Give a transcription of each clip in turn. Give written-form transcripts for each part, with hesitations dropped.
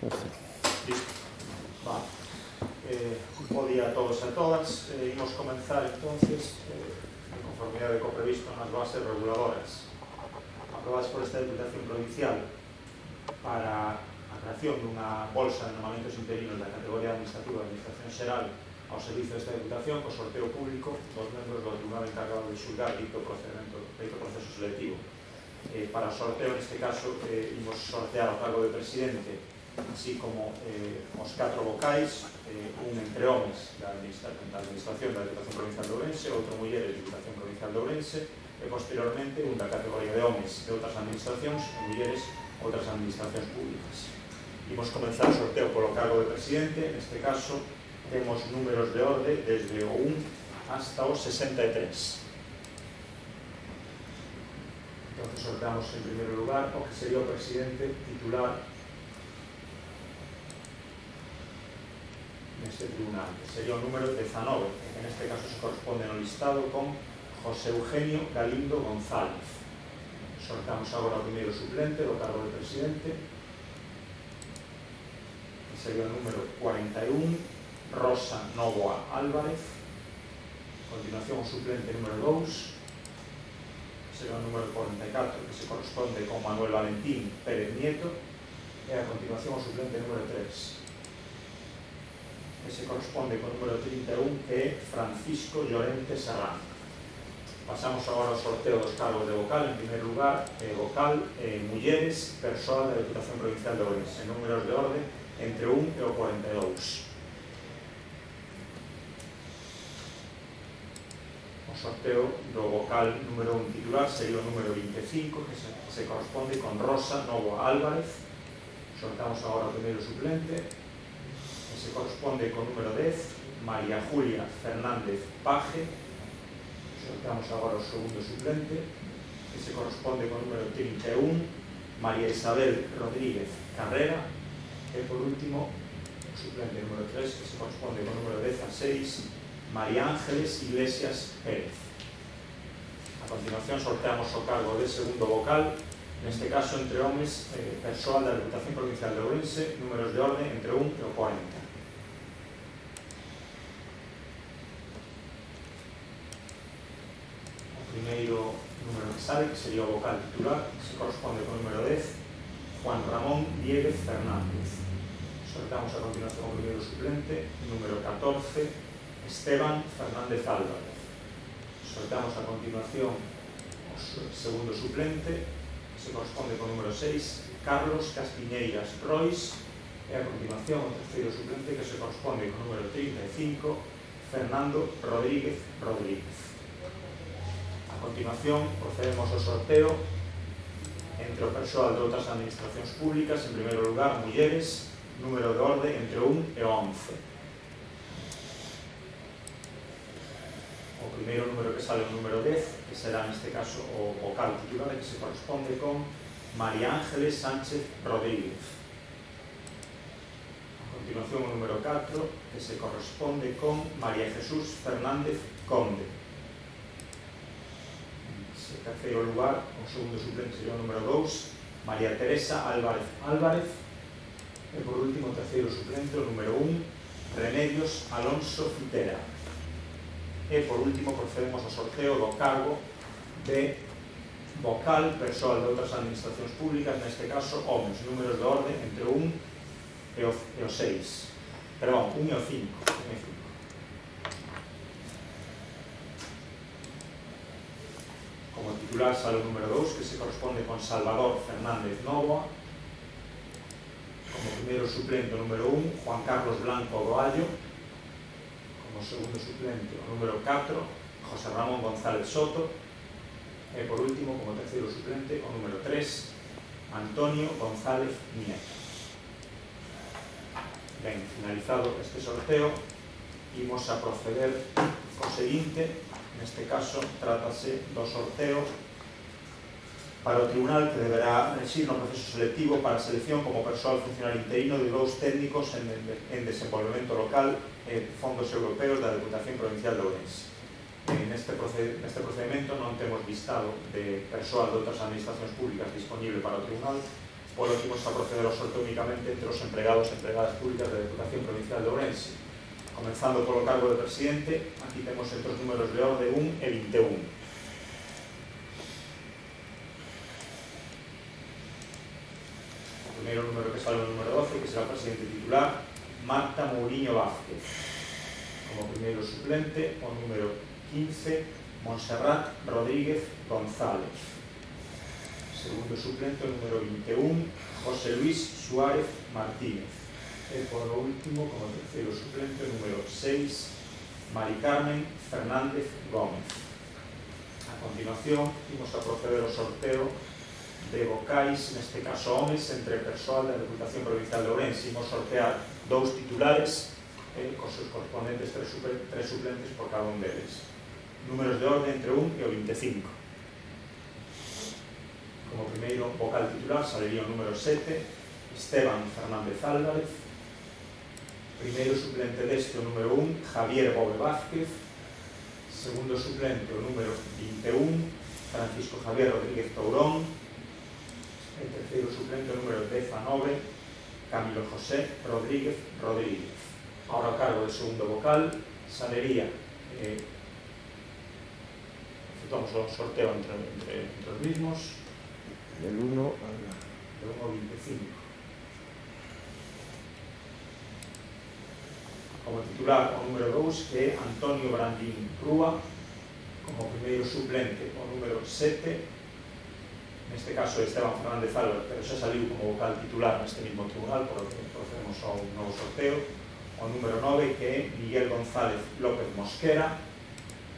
Listo. Vale. Bo día a todos e a todas. Imos comenzar, entonces, en conformidade co previsto nas bases reguladoras aprobadas por esta Deputación Provincial para a creación dunha bolsa de nombramentos interinos da categoría administrativa de Administración Xeral ao servizo desta Deputación co sorteo público dos membros do Tribunal encargado de xulgar dito proceso selectivo. Para o sorteo, neste caso, imos sortear ao cargo de presidente, así como os 4 vocais, un entre homes da Administración da Deputación Provincial de Ourense, outro mulleres da Deputación Provincial de Ourense, e posteriormente un da categoría de homes de outras administracións e mulleres outras administracións públicas. Imos comenzar o sorteo polo cargo de presidente. Neste caso, temos números de orde desde o 1 hasta o 63. Entonces sorteamos en primeiro lugar o que sería o presidente titular neste tribunal, que sería o número 19, que en este caso se corresponde no listado con José Eugenio Galindo González. Sorteamos agora o primeiro suplente do cargo de presidente, que sería o número 41, Rosa Novoa Álvarez. A continuación o suplente número 2, será o número 44, que se corresponde con Manuel Valentín Pérez Nieto, e a continuación o suplente número 3, que se corresponde con o número 31, que é Francisco Llorente Serrano. Pasamos agora ao sorteo dos cargos de vocal. En primeiro lugar, vocal, mulleres, persoal da Deputación Provincial de Ourense, en números de orde entre 1 e o 42. O sorteo do vocal número 1 titular sería o número 25, que se corresponde con Rosa Novoa Álvarez. Sortamos agora o primeiro suplente, que se corresponde con o número 10, María Julia Fernández Paje. Sortamos agora o segundo suplente, que se corresponde con o número 31, María Isabel Rodríguez Carrera. E por último, o suplente número 3, que se corresponde con o número 16, María Ángeles Iglesias Pérez. A continuación sorteamos o cargo de segundo vocal, neste caso entre homes, persoal da Deputación Provincial de Ourense, números de orde entre 1 e o 40. Primeiro número que sale, que sería o vocal titular, que se corresponde con o número 10, Juan Ramón Dieguez Fernández. Sorteamos a continuación o primeiro suplente, número 14, Esteban Fernández Álvarez. Sorteamos a continuación o segundo suplente, que se corresponde con o número 6, Carlos Castiñeiras Rois. E a continuación o terceiro suplente, que se corresponde con o número 35, Fernando Rodríguez Rodríguez. A continuación, procedemos ao sorteo entre o persoal de outras administracións públicas. En primeiro lugar, mulleres, número de orde entre 1 e 11. O primeiro número que sale é o número 10, que será neste caso o vocal titular, que se corresponde con María Ángeles Sánchez Rodríguez. A continuación, o número 4, que se corresponde con María Jesús Fernández Conde. En terceiro lugar, o segundo suplente sería o número 2, María Teresa Álvarez Álvarez. E por último, o terceiro suplente, o número 1, Remedios Alonso Fitera. E por último, procedemos ao sorteo do cargo de vocal, persoal de outras administracións públicas, neste caso, homes, números de orde entre 1 e o 6. Perdón, 1 e o 5. Como titular sale o número 2, que se corresponde con Salvador Fernández Novoa. Como primeiro suplente o número 1, Juan Carlos Blanco Doallo. Como segundo suplente o número 4, José Ramón González Soto. E por último, como terceiro suplente, o número 3, Antonio González Nieto. Ben, finalizado este sorteo, imos a proceder co seguinte. Neste caso, trátase do sorteo para o tribunal que deberá regir no proceso selectivo para a selección como persoal funcionario interino de 2 técnicos en desenvolvemento local e fondos europeos da Deputación Provincial de Ourense. Neste procedimento non temos listado de persoal de outras administracións públicas disponible para o tribunal, Por lo que imos a proceder ao sorteo únicamente entre os empregados e empregadas públicas da Deputación Provincial de Ourense. Comenzando polo cargo de presidente, aquí temos entre os números de orde 1 e 21. O primeiro número que sale o número 12, que será o presidente titular, Marta Mouriño Vázquez. Como primeiro suplente, o número 15, Montserrat Rodríguez González. Segundo suplente, o número 21, José Luis Suárez Martínez. E por último, como terceiro suplente, o número 6, Mari Carmen Fernández Gómez. A continuación, imos a proceder ao sorteo de vocais, neste caso homes, entre persoal da Deputación Provincial de Ourense. Imos sortear 2 titulares cos seus correspondentes 3 suplentes por cada un deles. Números de orde entre 1 e o 25. Como primeiro vocal titular salería o número 7, Esteban Fernández Álvarez. Primeiro suplente deste, o número 1, Javier Bove Vázquez. Segundo suplente, o número 21, Francisco Javier Rodríguez Tourón. E terceiro suplente, o número 19, Camilo José Rodríguez Rodríguez. Ahora, a cargo do segundo vocal, salería efectuamos o sorteo entre os mismos del 1 ao 25. Como titular, o número 2, que é Antonio Brandín Rúa. Como primeiro suplente, o número 7, neste caso Esteban Fernández Álvarez, pero xa saliu como vocal titular neste mismo tribunal, por lo que procedemos ao novo sorteo. O número 9, que é Miguel González López Mosquera.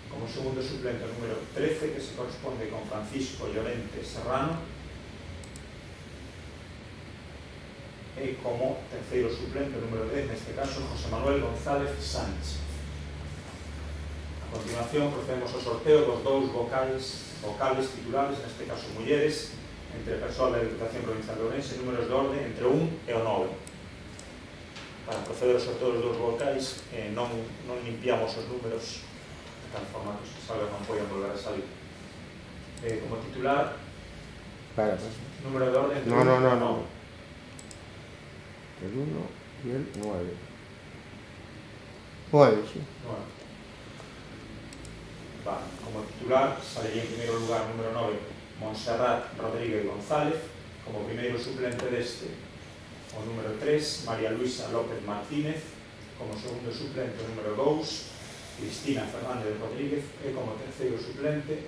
Como segundo suplente, o número 13, que se corresponde con Francisco Llorente Serrano. E como terceiro suplente, o número 10, neste caso, José Manuel González Sánchez. A continuación, procedemos ao sorteo dos 2 vocales titulares, neste caso mulleres, entre persoal da Deputación Provincial de Ourense, números de orde entre 1 e o 9. Para proceder ao sorteo dos 2 vocais, non limpiamos os números de tal forma que se salga non poden volver a salir. Como titular, número de orde entre 1 e o 9. El 1 y el 9. 9, sí. 9. Vale. Como titular, salería en primeiro lugar o número 9, Montserrat Rodríguez González. Como primeiro suplente deste, o número 3, María Luisa López Martínez. Como segundo suplente, o número 2, Cristina Fernández Rodríguez. E como terceiro suplente,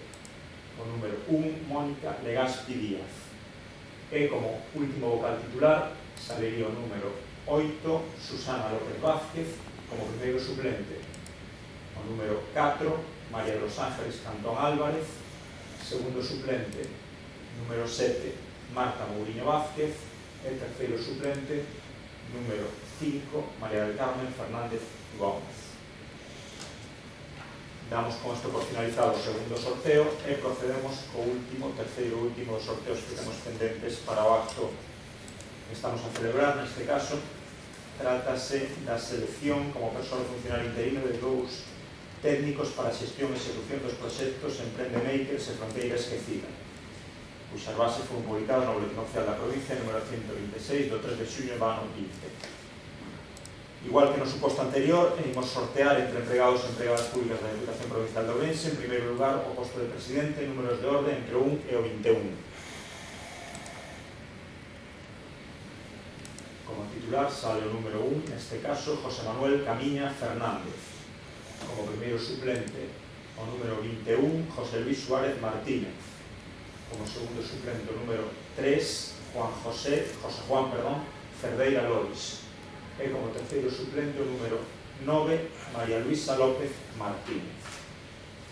o número 1, Mónica Legazpi Díaz. E como último vocal titular, salería o número 8, Susana López Vázquez. Como primeiro suplente, o número 4, María de los Ángeles Cantón Álvarez. Segundo suplente, número 7, Marta Mouriño Vázquez. E terceiro suplente, número 5, María del Carmen Fernández Gómez. Damos con isto por finalizado o segundo sorteo e procedemos co terceiro e último dos sorteos que temos pendentes para o acto que estamos a celebrar. Neste caso, trátase da selección como persoal funcionario interino de 2 técnicos para a xestión e execución dos proxectos Emprende Makers e Fronteira Esquecida, cuxas bases foron publicadas no Boletín Oficial da Provincia, número 126, do 3 de xuño do ano 15. Igual que no suposto anterior, imos sortear entre empregados e empregadas públicas da Deputación Provincial de Ourense, en primeiro lugar, o posto de presidente, números de orde entre o 1 e o 21. Como titular sale o número 1, neste caso, José Manuel Camiña Fernández. Como primeiro suplente, o número 21, José Luis Suárez Martínez. Como segundo suplente, o número 3, José Juan Cerdeira Lois. E como terceiro suplente, o número 9, María Luisa López Martínez.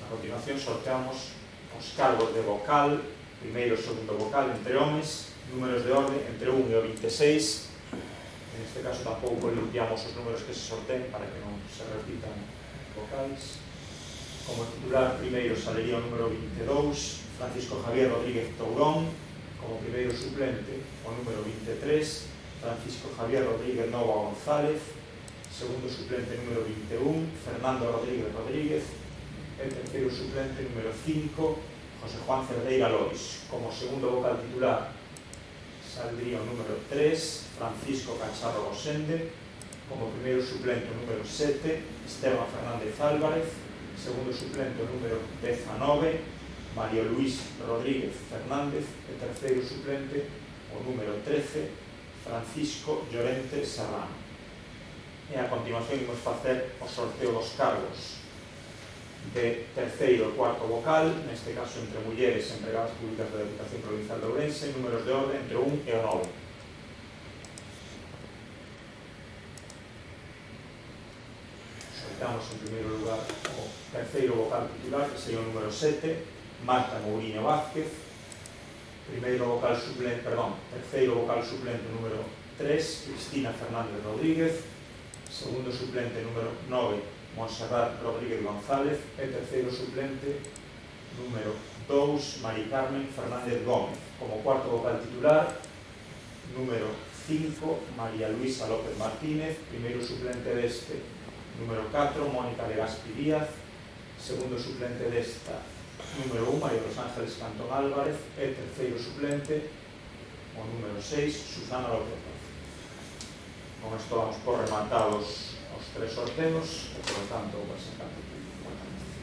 A continuación, sorteamos os cargos de vocal, primeiro e segundo vocal entre homes, números de orde entre 1 e o 26. En este caso tampouco limpiamos os números que se sorteen para que non se repitan vocais. Como titular, primeiro salería o número 22, Francisco Javier Rodríguez Tourón. Como primeiro suplente, o número 23, Francisco Javier Rodríguez Nova González. Segundo suplente, número 21, Fernando Rodríguez Rodríguez. El terceiro suplente, número 5, José Juan Cerdeira Lois. Como segundo vocal titular saldría o número 3, Francisco Cacharro Gosende, como primeiro suplente o número 7, Esteban Fernández Álvarez, segundo suplente o número 19, Mario Luis Rodríguez Fernández, e terceiro suplente o número 13, Francisco Llorente Serrano. E a continuación imos facer o sorteo dos cargos de terceiro e cuarto vocal, neste caso entre mulleres empregadas públicas da Deputación Provincial de Ourense, números de orde entre o 1 e o 9. Sorteamos en primeiro lugar o terceiro vocal titular, que sería o número 7, Marta Mourinho Vázquez. Terceiro vocal suplente número 3, Cristina Fernández Rodríguez. Segundo suplente número 9, Montserrat Rodríguez González. E terceiro suplente número 2, Mari Carmen Fernández Gómez. Como cuarto vocal titular, número 5, María Luisa López Martínez. Primeiro suplente deste, número 4, Mónica Legaspi Díaz. Segundo suplente desta, número 1, María Los Ángeles Cantón Álvarez. E terceiro suplente, o número 6, Susana López. Con isto vamos por rematados os 3 sorteos e, por lo tanto, o presentante